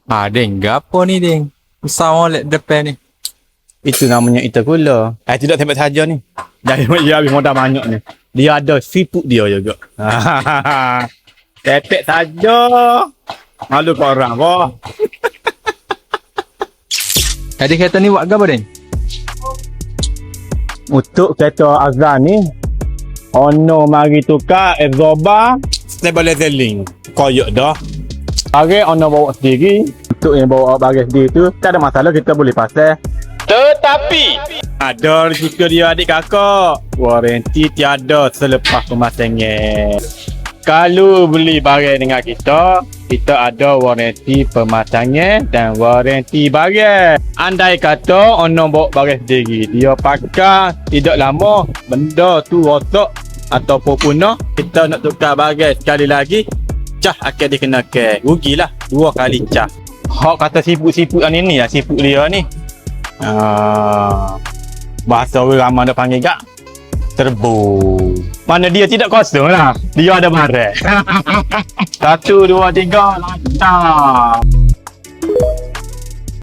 Deng, gapo ni, Deng? Usah oleh depan ni. Itu namanya Intercooler. Tidak sampai saja ni. Jadi dia habis modal banyak ni. Dia ada siput dia juga. Tepek saja. Malu kau orang boh. Tadi kereta ni buat apa, Deng? Untuk kereta Azlan ni, Ono mari tukar absorber stabilizing. Koyok dah. Hari Ono bawa sendiri. Untuk yang bawa bagai sendiri tu, tak ada masalah, kita boleh pasal. Tetapi ada risiko dia adik kakak. Waranti tiada selepas pemasangan. Kalau beli barang dengan kita ada waranti pemasangan dan waranti barang. Andai kata Ono bawa barang sendiri, dia pakai tidak lama, benda tu rosak ataupun punah, kita nak tukar barang sekali lagi, cah akan dikenakan. Rugilah 2 kali cah. Hak kata siput-siput ni lah, siput dia ni. Bahasa orang ramai nak panggil gak terbu. Mana dia tidak kosong lah, dia ada barang. 1, 2, 3 lancar.